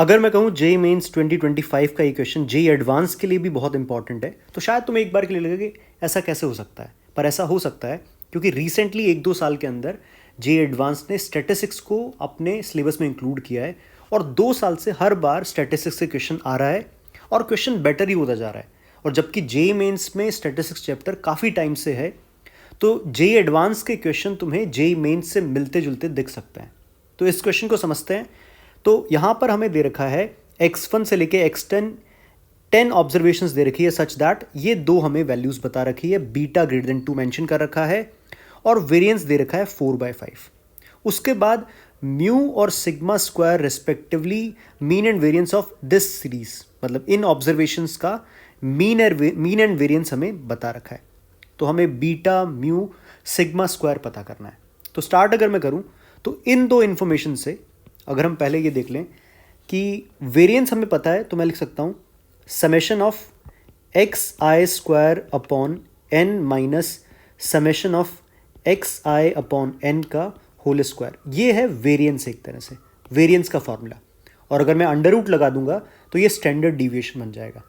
अगर मैं कहूँ जेई मेंस 2025 का ये क्वेश्चन जेई एडवांस के लिए भी बहुत इंपॉर्टेंट है, तो शायद तुम्हें एक बार के लिए लगेगा कि ऐसा कैसे हो सकता है, पर ऐसा हो सकता है क्योंकि रिसेंटली 1-2 साल के अंदर जेई एडवांस ने स्टैटिस्टिक्स को अपने सिलेबस में इंक्लूड किया है और 2 साल से हर बार स्टैटिस्टिक्स से क्वेश्चन आ रहा है और क्वेश्चन बेटर ही होता जा रहा है। और जबकि जेई मेंस में स्टैटिस्टिक्स चैप्टर काफ़ी टाइम से है, तो जेई एडवांस के क्वेश्चन तुम्हें जेई मेंस से मिलते जुलते दिख सकते हैं। तो इस क्वेश्चन को समझते हैं। तो यहाँ पर हमें दे रखा है x1 से लेके x10 10 ऑब्जर्वेशंस दे रखी है सच दैट ये दो हमें वैल्यूज़ बता रखी है, बीटा ग्रेटर देन 2 मेंशन कर रखा है और वेरिएंस दे रखा है 4/5। उसके बाद म्यू और sigma square respectively mean and variance of this series, मतलब इन ऑब्जर्वेशंस का मीन एंड वेरिएंस हमें बता रखा है। तो हमें बीटा म्यू सिग्मा स्क्वायर पता करना है। तो स्टार्ट अगर मैं करूं तो इन दो इन्फॉर्मेशन से अगर हम पहले ये देख लें कि वेरिएंस हमें पता है, तो मैं लिख सकता हूँ summation of X I square upon N minus summation of X I upon N का होल स्क्वायर। ये है वेरिएंस, एक तरह से वेरिएंस का फॉर्मूला। और अगर मैं अंडर रूट लगा दूंगा तो ये स्टैंडर्ड डिविएशन बन जाएगा।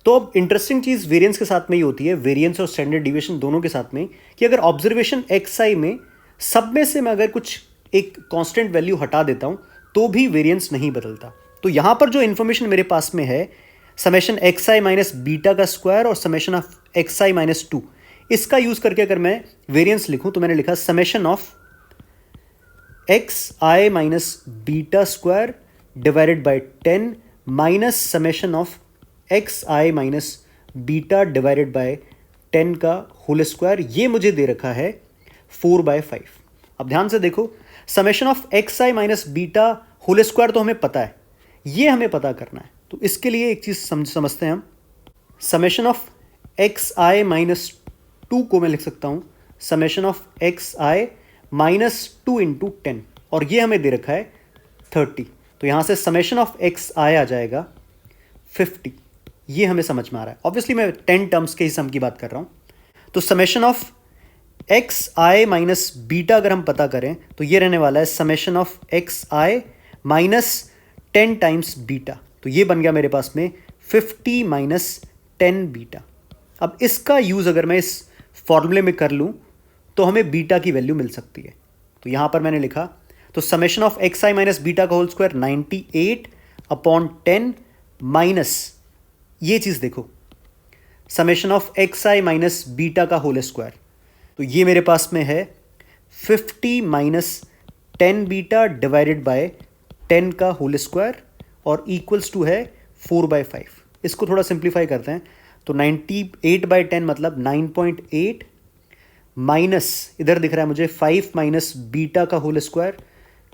तो अब इंटरेस्टिंग चीज़ वेरिएंस के साथ में ही होती है, वेरिएंस और स्टैंडर्ड डिविएशन दोनों के साथ में, कि अगर ऑब्जर्वेशन एक्स आई में सब में से मैं अगर कुछ एक कांस्टेंट वैल्यू हटा देता हूं तो भी वेरिएंस नहीं बदलता। तो यहां पर जो इन्फॉर्मेशन मेरे पास में है summation x I minus beta का स्क्वायर और summation of X I minus 2, इसका यूज करके अगर मैं वेरिएंस लिखूं तो मैंने लिखा summation of X I minus beta square divided by 10 minus summation of X I minus beta divided by 10 का होल स्क्वायर। ये मुझे दे रखा है 4/5। अब ध्यान से देखो, summation of X I minus beta whole square तो हमें पता है, ये हमें पता करना है। तो इसके लिए एक चीज़ समझते हैं हम। Summation of X I minus 2 को मैं लिख सकता हूँ summation of X I minus 2 into 10, और ये हमें दे रखा है 30। तो यहाँ से समेशन ऑफ एक्स आई आ जाएगा 50। ये हमें समझ में आ रहा है। ऑब्वियसली मैं 10 टर्म्स के ही सम की बात कर रहा हूँ। तो summation of X I minus beta अगर हम पता करें तो ये रहने वाला है summation of X I minus 10 times beta. तो ये बन गया मेरे पास में 50 माइनस 10 बीटा। अब इसका यूज़ अगर मैं इस फॉर्मूले में कर लूँ तो हमें बीटा की वैल्यू मिल सकती है। तो यहाँ पर मैंने लिखा, तो summation of X I minus beta का होल स्क्वायर 98 अपॉन 10 माइनस, ये चीज़ देखो, summation of X I minus beta का होल स्क्वायर। तो ये मेरे पास में है 50 माइनस 10 बीटा डिवाइडेड बाय 10 का होल स्क्वायर और इक्वल्स टू है 4/5। इसको थोड़ा सिंप्लीफाई करते हैं तो 98/10 मतलब 9.8 माइनस, इधर दिख रहा है मुझे 5 माइनस बीटा का whole square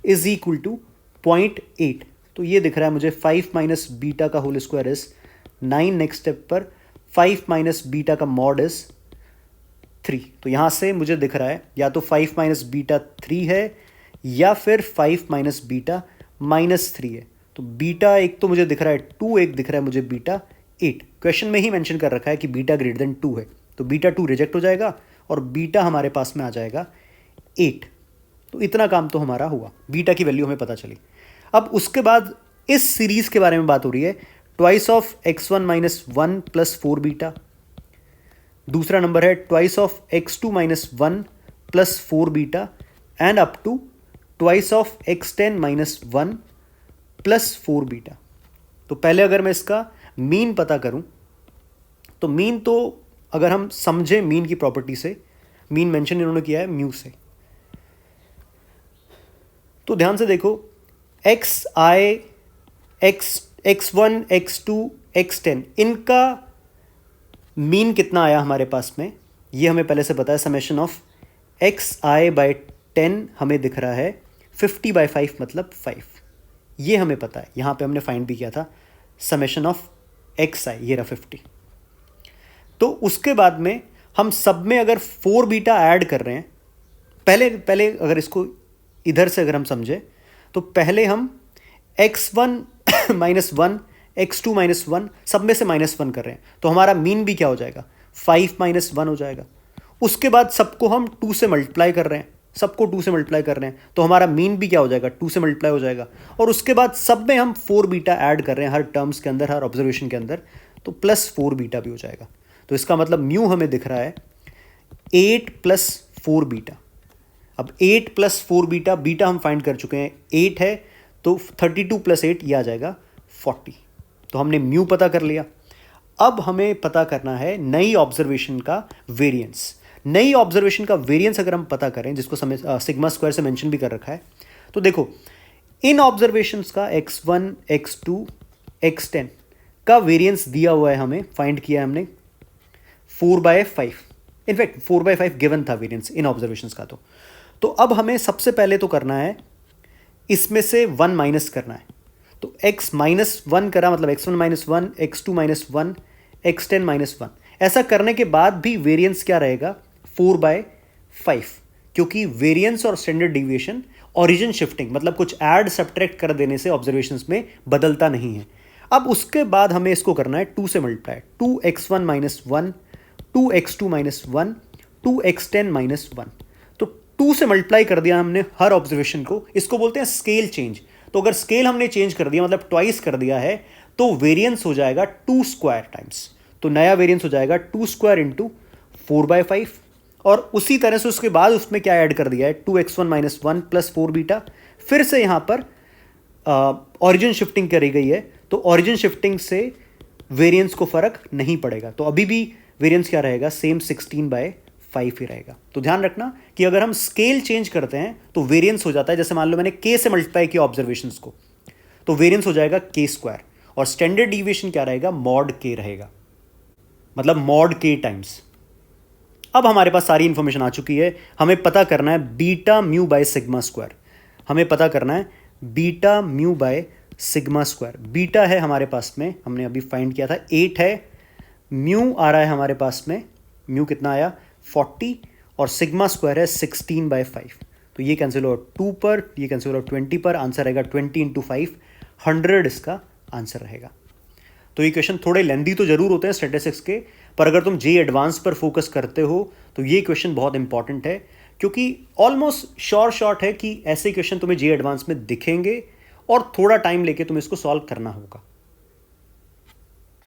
is equal to 0.8। तो ये दिख रहा है मुझे 5 माइनस बीटा का whole square is 9। Next step पर 5 माइनस बीटा का मॉड इज 3। तो यहाँ से मुझे दिख रहा है या तो 5 माइनस बीटा 3 है या फिर 5 माइनस बीटा माइनस 3 है। तो बीटा एक तो मुझे दिख रहा है 2, एक दिख रहा है मुझे बीटा 8। क्वेश्चन में ही मेंशन कर रखा है कि बीटा ग्रेटर देन 2 है, तो बीटा 2 रिजेक्ट हो जाएगा और बीटा हमारे पास में आ जाएगा 8। तो इतना काम तो हमारा हुआ, बीटा की वैल्यू हमें पता चली। अब उसके बाद इस सीरीज के बारे में बात हो रही है, twice of x1 minus 1 plus 4 beta. दूसरा नंबर है twice of x2 minus 1 plus 4 beta and up to twice of x10 minus 1 plus 4 beta. तो पहले अगर मैं इसका मीन पता करूं तो मीन, तो अगर हम समझें मीन की प्रॉपर्टी से, मीन मेंशन इन्होंने किया है म्यू से। तो ध्यान से देखो, एक्स आई, x1, x2, x10, इनका मीन कितना आया हमारे पास में, ये हमें पहले से पता है। Summation of X I by 10 हमें दिख रहा है 50/5 मतलब 5, ये हमें पता है। यहाँ पे हमने फाइंड भी किया था समेशन ऑफ एक्स आई, ये रहा 50। तो उसके बाद में हम सब में अगर 4 बीटा ऐड कर रहे हैं, पहले अगर इसको इधर से अगर हम समझे तो पहले हम x1 माइनस 1, x2 माइनस 1 सब में से -1 कर रहे हैं, तो हमारा मीन भी क्या हो जाएगा 5 माइनस 1 हो जाएगा। उसके बाद सबको हम 2 से मल्टीप्लाई कर रहे हैं, सबको 2 से मल्टीप्लाई कर रहे हैं, तो हमारा मीन भी क्या हो जाएगा, 2 से मल्टीप्लाई हो जाएगा। और उसके बाद सब में हम 4 बीटा ऐड कर रहे हैं हर टर्म्स के अंदर, हर ऑब्जर्वेशन के अंदर, तो प्लस 4 बीटा भी हो जाएगा। तो इसका मतलब म्यू हमें दिख रहा है 8 प्लस 4 बीटा। अब 8 प्लस 4 बीटा, बीटा हम फाइंड कर चुके हैं 8 है, तो 32 प्लस 8 ये आ जाएगा 40। तो हमने म्यू पता कर लिया। अब हमें पता करना है नई ऑब्जर्वेशन का वेरिएंस। नई ऑब्जर्वेशन का वेरिएंस अगर हम पता करें, जिसको सिग्मा स्क्वायर से मेंशन भी कर रखा है, तो देखो इन ऑब्जर्वेशंस का x1 x2 x10 का वेरिएंस दिया हुआ है, हमें फाइंड किया है हमने 4/5। इनफैक्ट 4/5 गिवन था वेरिएंस इन ऑब्जर्वेशंस का। तो अब हमें सबसे पहले तो करना है इसमें से 1 माइनस करना है। तो x -1 करा, मतलब x1 -1, x2 -1, x10 -1। ऐसा करने के बाद भी वेरिएंस क्या रहेगा, 4/5, क्योंकि वेरिएंस और स्टैंडर्ड डिविएशन ओरिजिन शिफ्टिंग, मतलब कुछ ऐड सब्ट्रैक्ट कर देने से ऑब्जर्वेशंस में बदलता नहीं है। अब उसके बाद हमें इसको करना है 2 से मल्टीप्लाई, 2x1 -1, 2x2 -1, 2x10 -1। तो 2 से मल्टीप्लाई कर दिया हमने हर ऑब्जर्वेशन को, इसको बोलते हैं स्केल चेंज। तो अगर स्केल हमने चेंज कर दिया, मतलब ट्वाइस कर दिया है, तो वेरिएंस हो जाएगा 2 स्क्वायर टाइम्स। तो नया वेरिएंस हो जाएगा 2 स्क्वायर इंटू 4/5। और उसी तरह से उसके बाद उसमें क्या ऐड कर दिया है, 2x1 -1 प्लस 4 बीटा। फिर से यहाँ पर ऑरिजिन शिफ्टिंग करी गई है, तो ऑरिजिन शिफ्टिंग से वेरिएंस को फर्क नहीं पड़ेगा। तो अभी भी वेरिएंस क्या रहेगा, सेम 16/5 ही रहेगा। तो ध्यान रखना कि अगर हम स्केल चेंज करते हैं तो वेरिएंस हो जाता है, जैसे मान लो मैंने k से मल्टीप्लाई किया ऑब्जर्वेशंस को, तो वेरिएंस हो जाएगा k स्क्वायर। और स्टैंडर्ड डिविएशन क्या रहेगा, मॉड k रहेगा, मतलब मॉड k टाइम्स। अब हमारे पास सारी इंफॉर्मेशन आ चुकी है। हमें पता करना है beta mu by sigma square. हमें पता करना है beta mu by sigma square. Beta है हमारे पास में, हमने अभी फाइंड किया था 8 है, म्यू आ रहा है हमारे पास में, म्यू कितना आया 40, और सिग्मा स्क्वायर है 16/5। तो ये कैंसिल हो 2 पर, ये कैंसिल हो 20 पर, आंसर रहेगा 20 × 5, 100 इसका आंसर रहेगा। तो ये क्वेश्चन थोड़े लेंदी तो जरूर होते हैं स्टैटिस्टिक्स के, पर अगर तुम जे एडवांस पर फोकस करते हो तो ये क्वेश्चन बहुत इंपॉर्टेंट है, क्योंकि ऑलमोस्ट शॉर्ट है कि ऐसे क्वेश्चन तुम्हें जे एडवांस में दिखेंगे और थोड़ा टाइम लेके तुम्हें इसको सॉल्व करना होगा।